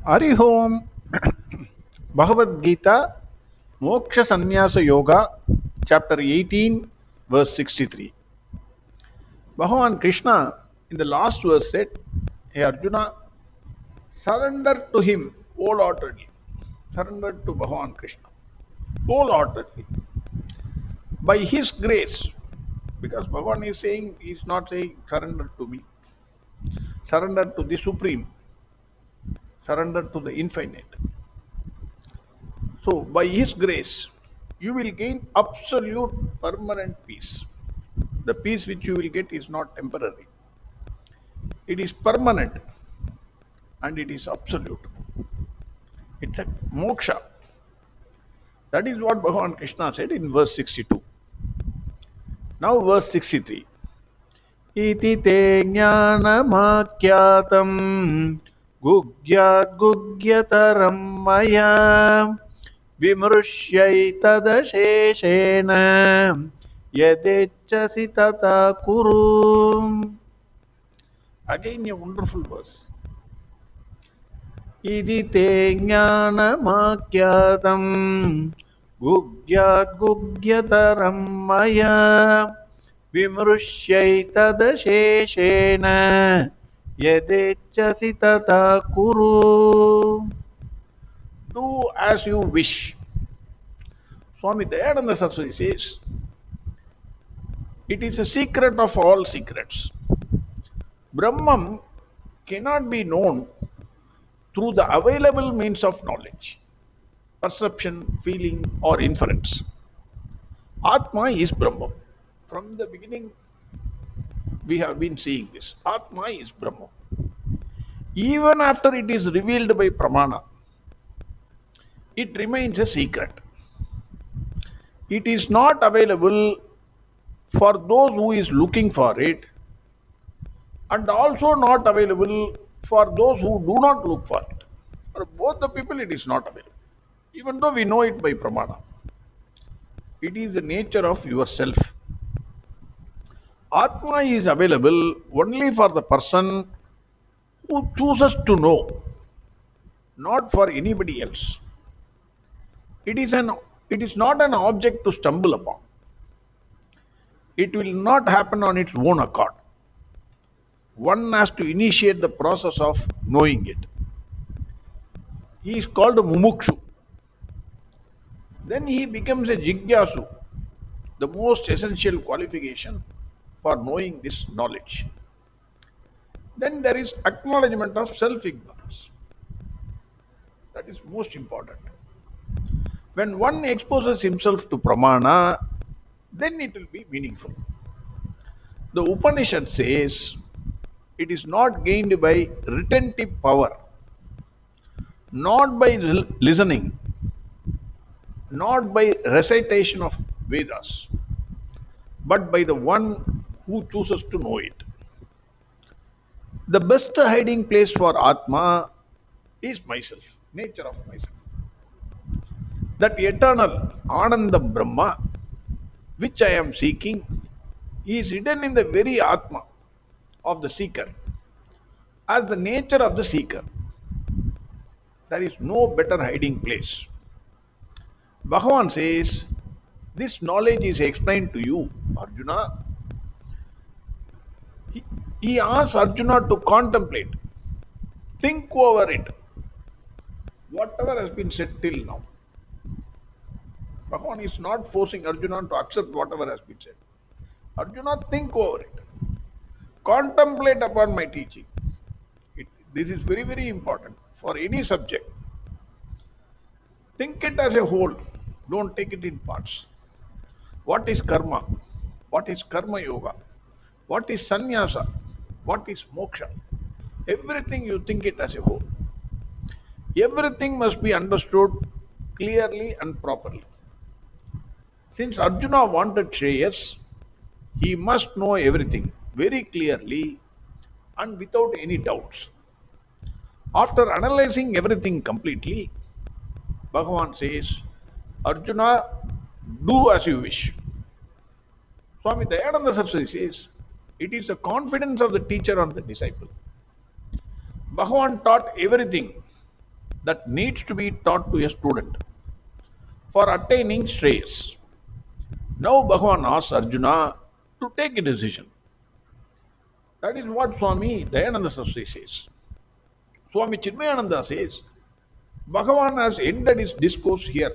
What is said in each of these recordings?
Hari Om Bhagavad Gita Moksha Sannyasa Yoga chapter 18 verse 63. Bhagwan Krishna in the last verse said, Hey Arjuna, surrender to him wholeheartedly. Surrender to Bhagwan Krishna wholeheartedly. By his grace, because Bhagwan is saying, he is not saying surrender to me. Surrender to the Supreme. Surrender to the infinite. So, by His grace, you will gain absolute permanent peace. The peace which you will get is not temporary, it is permanent and it is absolute. It's a moksha. That is what Bhagwan Krishna said in verse 62. Now, verse 63. Iti te jnanamakhyatam gugyat gugyataram maya vimrushyaitadasheshena Yathecchasi tatha kuru. Again a wonderful verse. Idi te jnanamakhyatam gugyat gugyataram maya vimrushyaitadasheshena Yathecchasi tatha kuru. Do as you wish. Swami Dayananda Saraswati says, it is a secret of all secrets. Brahman cannot be known through the available means of knowledge, perception, feeling, or inference. Atma is Brahman. From the beginning, we have been seeing this. Atma is Brahman. Even after it is revealed by Pramana, it remains a secret. It is not available for those who is looking for it, and also not available for those who do not look for it. For both the people it is not available, even though we know it by Pramana. It is the nature of yourself. Atma is available only for the person who chooses to know, not for anybody else. It is not an object to stumble upon. It will not happen on its own accord. One has to initiate the process of knowing it. He is called a mumukshu. Then he becomes a jigyasu, the most essential qualification for knowing this knowledge. Then there is acknowledgement of self-ignorance. That is most important. When one exposes himself to pramana, then it will be meaningful. The Upanishad says it is not gained by retentive power, not by listening, not by recitation of Vedas, but by the one who chooses to know it. The best hiding place for Atma is myself, nature of myself. That eternal Ananda Brahma, which I am seeking, is hidden in the very Atma of the seeker, as the nature of the seeker. There is no better hiding place. Bhagavan says, this knowledge is explained to you, Arjuna. He asks Arjuna to contemplate, think over it, whatever has been said till now. Bhagavan is not forcing Arjuna to accept whatever has been said. Arjuna, think over it. Contemplate upon my teaching. This is very, very important for any subject. Think it as a whole. Don't take it in parts. What is karma? What is karma yoga? What is sannyasa? What is moksha? Everything you think it as a whole. Everything must be understood clearly and properly. Since Arjuna wanted Shreyas, he must know everything very clearly and without any doubts. After analyzing everything completely, Bhagavan says, Arjuna, do as you wish. Swami Dayananda Saraswati says, it is the confidence of the teacher on the disciple. Bhagavan taught everything that needs to be taught to a student for attaining Shreyas. Now Bhagavan asks Arjuna to take a decision. That is what Swami Dayananda Saraswati says. Swami Chinmayananda says, Bhagavan has ended his discourse here.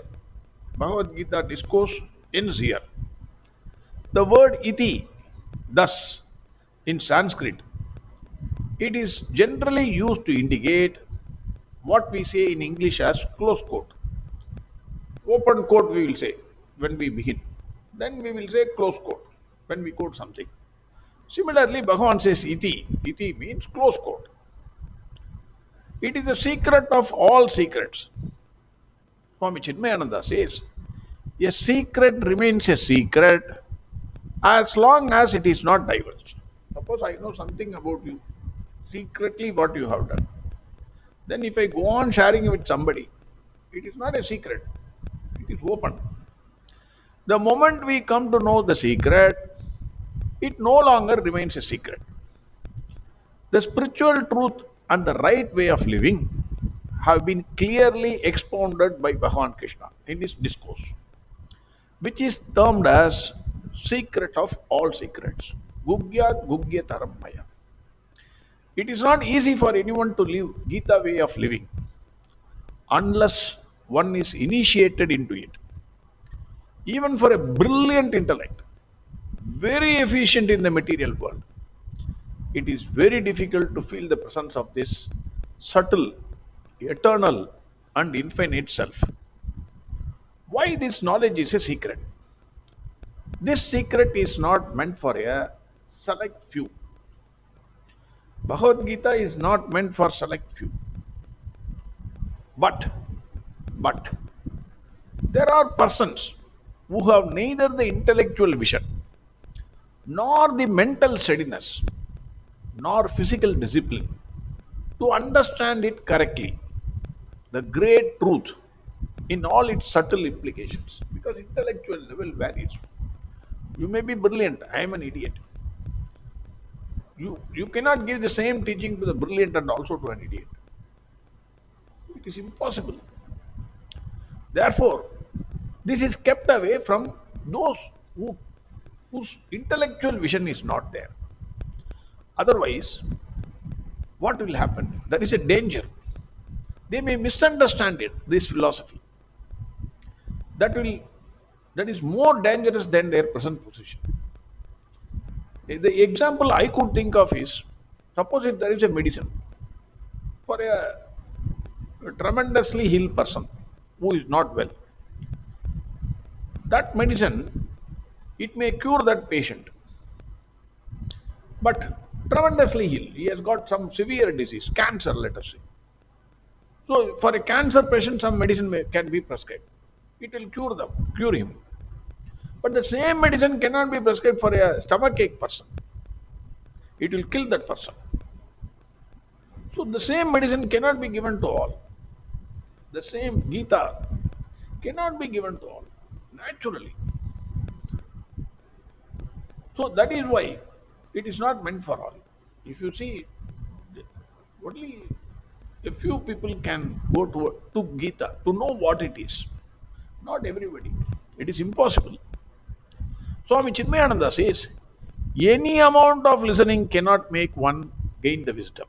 Bhagavad Gita discourse ends here. The word iti, thus, in Sanskrit, it is generally used to indicate what we say in English as close quote. Open quote we will say when we begin. Then we will say close quote when we quote something. Similarly, Bhagavan says iti. Iti means close quote. It is the secret of all secrets. Swami Chinmayananda says, a secret remains a secret as long as it is not divulged. Suppose I know something about you, secretly what you have done. Then if I go on sharing it with somebody, it is not a secret, it is open. The moment we come to know the secret, it no longer remains a secret. The spiritual truth and the right way of living have been clearly expounded by Bhagwan Krishna in his discourse, which is termed as secret of all secrets. Gugyat Gugyataram Maya. It is not easy for anyone to live Gita way of living unless one is initiated into it. Even for a brilliant intellect, very efficient in the material world, it is very difficult to feel the presence of this subtle, eternal, and infinite self. Why this knowledge is a secret? This secret is not meant for a select few. Bhagavad Gita is not meant for select few. But there are persons who have neither the intellectual vision, nor the mental steadiness, nor physical discipline to understand it correctly, the great truth in all its subtle implications. Because intellectual level varies. You may be brilliant, I am an idiot. You cannot give the same teaching to the brilliant and also to an idiot. It is impossible. Therefore, this is kept away from those whose intellectual vision is not there. Otherwise, what will happen? There is a danger. They may misunderstand it, this philosophy. That is more dangerous than their present position. The example I could think of is, suppose if there is a medicine for a tremendously ill person who is not well. That medicine, it may cure that patient, but tremendously ill. He has got some severe disease, cancer, let us say. So, for a cancer patient, some medicine can be prescribed. It will cure him. But the same medicine cannot be prescribed for a stomachache person. It will kill that person. So, the same medicine cannot be given to all. The same Gita cannot be given to all, naturally. So, that is why it is not meant for all. If you see, only a few people can go to Gita to know what it is. Not everybody. It is impossible. Swami Chinmayananda says, any amount of listening cannot make one gain the wisdom.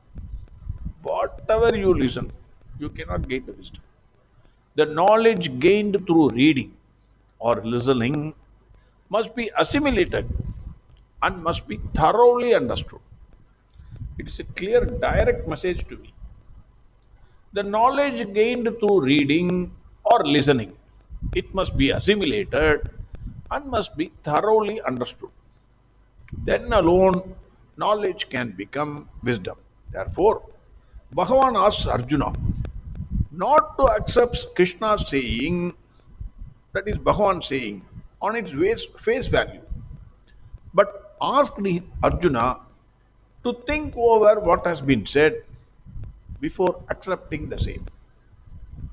Whatever you listen, you cannot gain the wisdom. The knowledge gained through reading or listening must be assimilated and must be thoroughly understood. It is a clear, direct message to me. The knowledge gained through reading or listening, it must be assimilated and must be thoroughly understood. Then alone knowledge can become wisdom. Therefore, Bhagavan asks Arjuna not to accept Krishna's saying, that is Bhagavan saying, on its face value, but asked Arjuna to think over what has been said before accepting the same.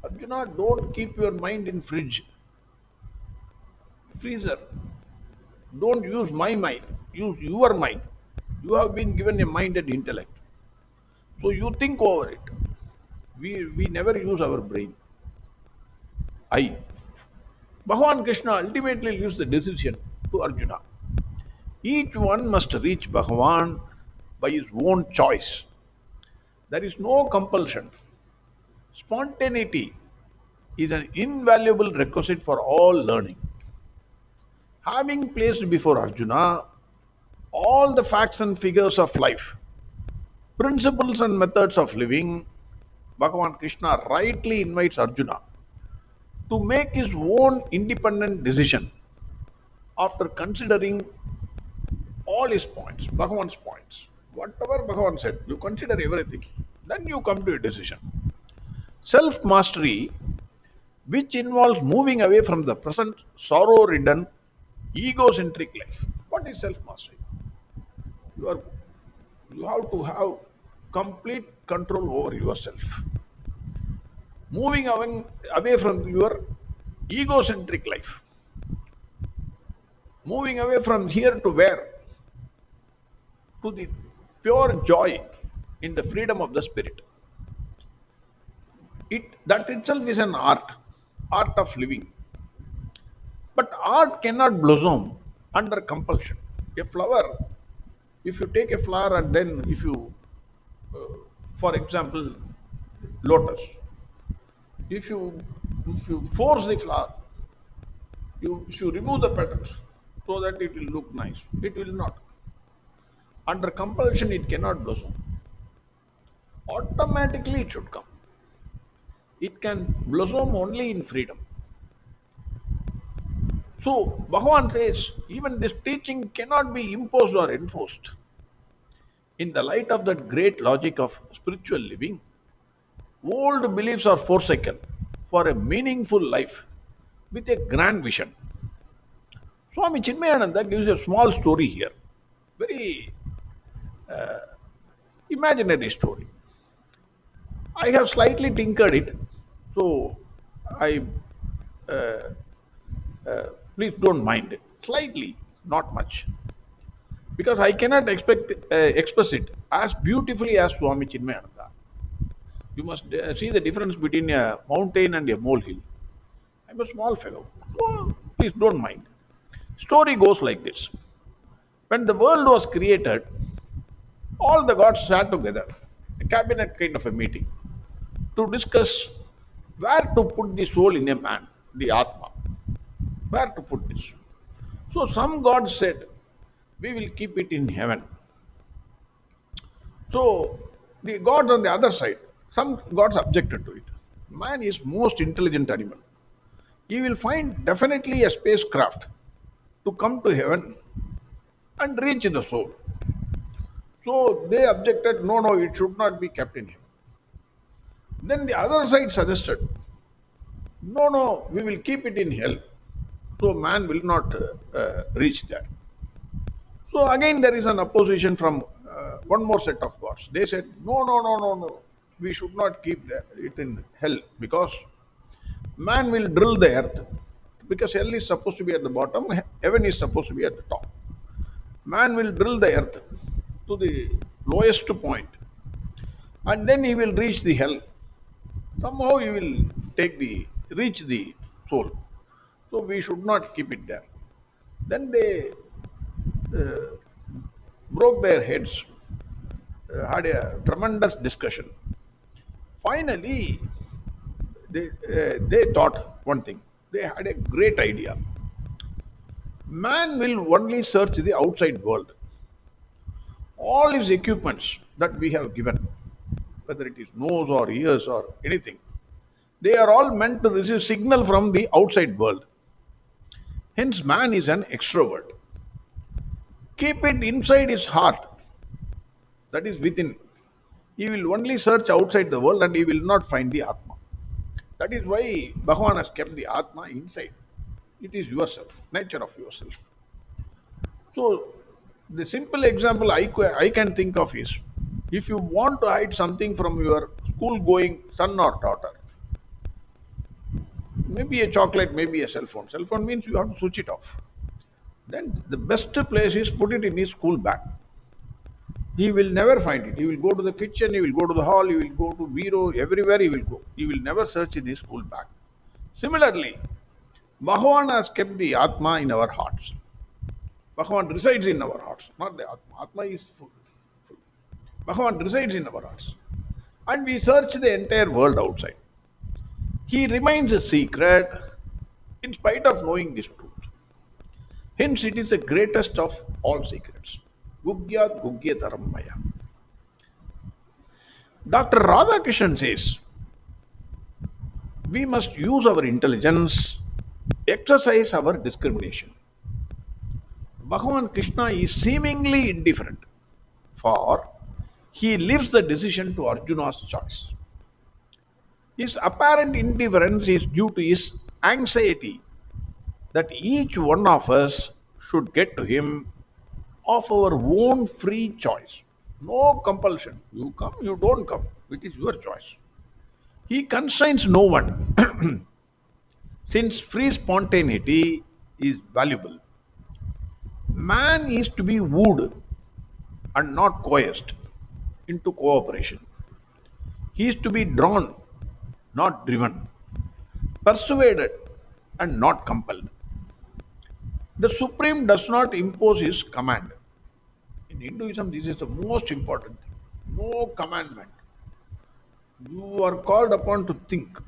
Arjuna, don't keep your mind in freezer. Don't use my mind, use your mind. You have been given a mind and intellect. So you think over it. We never use our brain. I. Bhagwan Krishna ultimately leaves the decision to Arjuna. Each one must reach Bhagavan by his own choice. There is no compulsion. Spontaneity is an invaluable requisite for all learning. Having placed before Arjuna all the facts and figures of life, principles and methods of living, Bhagavan Krishna rightly invites Arjuna to make his own independent decision after considering all his points, Bhagavan's points. Whatever Bhagavan said, you consider everything. Then you come to a decision. Self mastery, which involves moving away from the present sorrow ridden, egocentric life. What is self mastery? You, are, you have to have complete control over yourself. Moving away from your egocentric life. Moving away from here to where? To the pure joy in the freedom of the spirit. That itself is an art of living. But art cannot blossom under compulsion. A flower, if you take a flower and then if you, uh, for example, lotus, if you force the flower, if you remove the petals so that it will look nice, it will not. Under compulsion, it cannot blossom. Automatically, it should come. It can blossom only in freedom. So, Bhagavan says, even this teaching cannot be imposed or enforced. In the light of that great logic of spiritual living, old beliefs are forsaken for a meaningful life with a grand vision. Swami Chinmayananda gives a small story here, very imaginary story. I have slightly tinkered it, so I uh, please don't mind it. Slightly, not much, because I cannot express it as beautifully as Swami Chinmayananda. You must see the difference between a mountain and a molehill. I'm a small fellow, so please don't mind. Story goes like this: when the world was created, all the gods sat together, a cabinet kind of a meeting, to discuss where to put the soul in a man, the Atma. Where to put this? So some gods said, we will keep it in heaven. So the gods on the other side, some gods objected to it. Man is most intelligent animal. He will find definitely a spacecraft to come to heaven and reach the soul. So they objected, no, no, it should not be kept in heaven. Then the other side suggested, no, no, we will keep it in hell. So man will not reach there. So again there is an opposition from one more set of gods. They said, no, no, no, no, no. We should not keep it in hell because man will drill the earth. Because hell is supposed to be at the bottom, heaven is supposed to be at the top. Man will drill the earth to the lowest point and then he will reach the hell. Somehow he will reach the soul. So we should not keep it there. Then they uh, broke their heads, had a tremendous discussion. Finally, they thought one thing. They had a great idea. Man will only search the outside world. All his equipments that we have given, whether it is nose or ears or anything, they are all meant to receive signal from the outside world. Hence, man is an extrovert. Keep it inside his heart, that is within. He will only search outside the world and he will not find the Atma. That is why Bhagavan has kept the Atma inside. It is yourself, nature of yourself. So, the simple example I can think of is if you want to hide something from your school going son or daughter, maybe a chocolate, maybe a cell phone. Cell phone means you have to switch it off. Then the best place is put it in his school bag. He will never find it. He will go to the kitchen, he will go to the hall, he will go to bureau, everywhere he will go. He will never search in his school bag. Similarly, Bhagavan has kept the Atma in our hearts. Bhagavan resides in our hearts, not the Atma. Atma is full. Bhagavan resides in our hearts. And we search the entire world outside. He remains a secret in spite of knowing this truth. Hence, it is the greatest of all secrets. Gugyat Gugyataram Maya. Dr. Radhakrishnan says, we must use our intelligence, exercise our discrimination. Bhagwan Krishna is seemingly indifferent, for he leaves the decision to Arjuna's choice. His apparent indifference is due to his anxiety that each one of us should get to him of our own free choice. No compulsion. You come, you don't come. It is your choice. He constrains no one, since free spontaneity is valuable. Man is to be wooed and not coerced into cooperation. He is to be drawn, not driven, persuaded, and not compelled. The Supreme does not impose his command. In Hinduism, this is the most important thing. No commandment. You are called upon to think.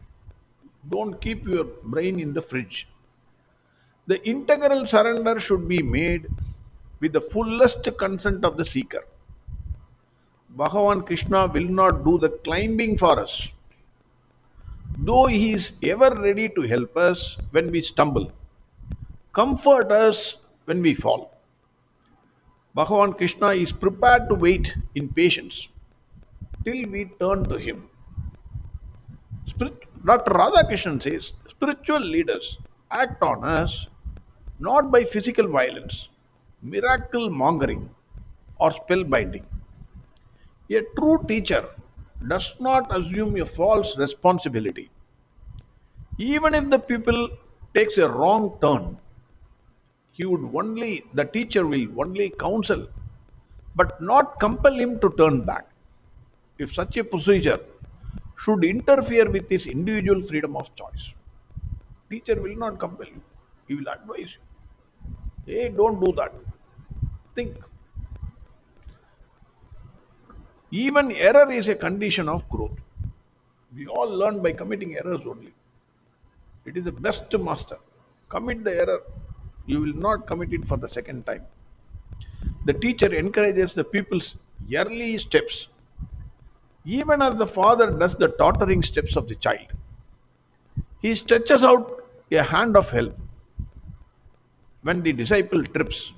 Don't keep your brain in the fridge. The integral surrender should be made with the fullest consent of the seeker. Bhagavan Krishna will not do the climbing for us, though he is ever ready to help us when we stumble, comfort us when we fall. Bhagavan Krishna is prepared to wait in patience till we turn to him. Dr. Radhakrishnan says spiritual leaders act on us not by physical violence, miracle mongering, or spell binding. A true teacher does not assume a false responsibility. Even if the pupil takes a wrong turn, the teacher will only counsel, but not compel him to turn back. If such a procedure should interfere with his individual freedom of choice, teacher will not compel you. He will advise you. Hey, don't do that. Think. Even error is a condition of growth. We all learn by committing errors only. It is the best master. Commit the error. You will not commit it for the second time. The teacher encourages the pupil's early steps, even as the father does the tottering steps of the child. He stretches out a hand of help when the disciple trips,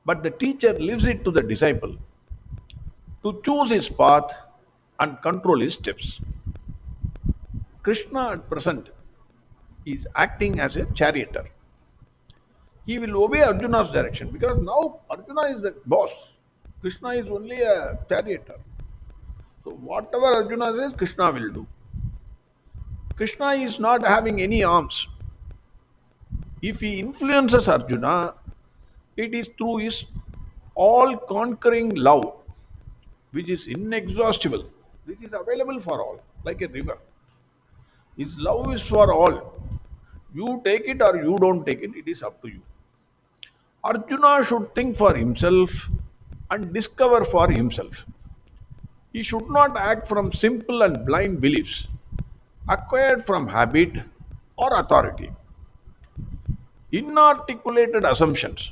but the teacher leaves it to the disciple to choose his path and control his steps. Krishna at present is acting as a charioteer. He will obey Arjuna's direction because now Arjuna is the boss. Krishna is only a charioteer. So whatever Arjuna says, Krishna will do. Krishna is not having any arms. If he influences Arjuna, it is through his all conquering love, which is inexhaustible. This is available for all, like a river. His love is for all. You take it or you don't take it, it is up to you. Arjuna should think for himself and discover for himself. He should not act from simple and blind beliefs acquired from habit or authority. Inarticulated assumptions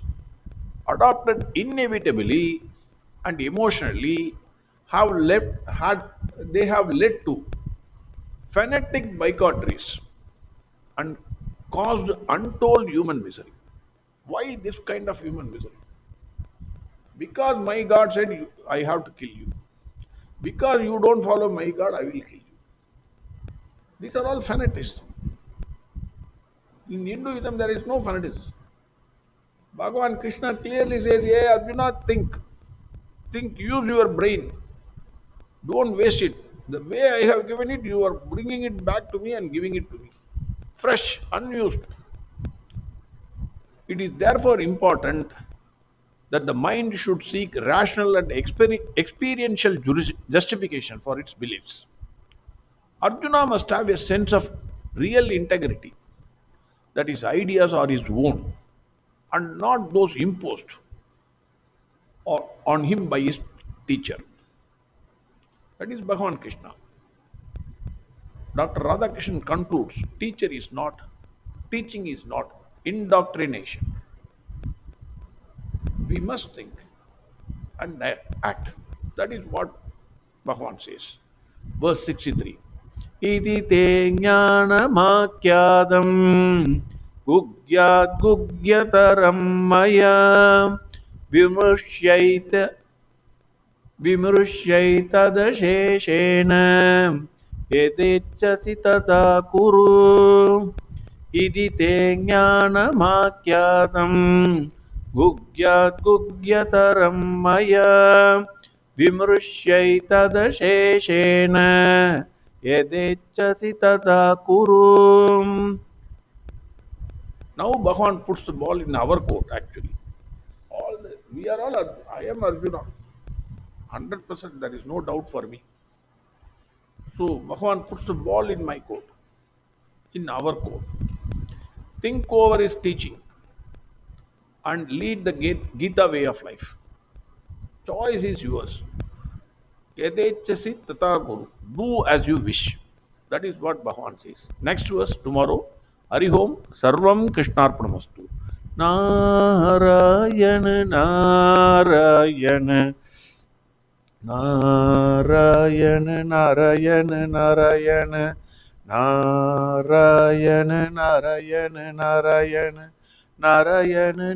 adopted inevitably and emotionally they have led to fanatic bigotries and caused untold human misery. Why this kind of human misery? Because my God said, I have to kill you. Because you don't follow my God, I will kill you. These are all fanatics. In Hinduism, there is no fanaticism. Bhagwan Krishna clearly says, hey Arjuna, think. Think, use your brain. Don't waste it. The way I have given it, you are bringing it back to me and giving it to me. Fresh, unused. It is therefore important that the mind should seek rational and experiential justification for its beliefs. Arjuna must have a sense of real integrity, that his ideas are his own and not those imposed or on him by his teacher. That is Bhagwan Krishna. Dr. Radhakrishnan concludes teaching is not indoctrination. We must think and act. That is what Bhagwan says. Verse 63. Iti te jnanamakyadam gugyat gugyataram maya vimrushyaita vimrushyaitadasheshena Yathecchasi tatha kuru iti te jnanamakyadam gugyat gugyataram maya vimrushyaitadasheshena Yathecchasi tatha kuru. Now Bhagavan puts the ball in our court actually. We are all, I am Arjuna. 100% there is no doubt for me. So Bhagavan puts the ball in my court, in our court. Think over his teaching and lead the Gita way of life. Choice is yours. Yathecchasi tatha kuru. Do as you wish. That is what Bhagavan says. Next verse tomorrow. Hari Om Sarvam Krishnarpanamastu. Narayana Narayana Narayana Narayana Narayana Narayana Narayana Narayana Narayana Narayana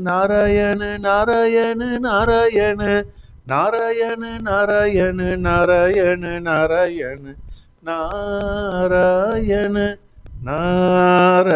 Narayana Narayana Narayana Narayana Narayana Narayana Narayana Narayana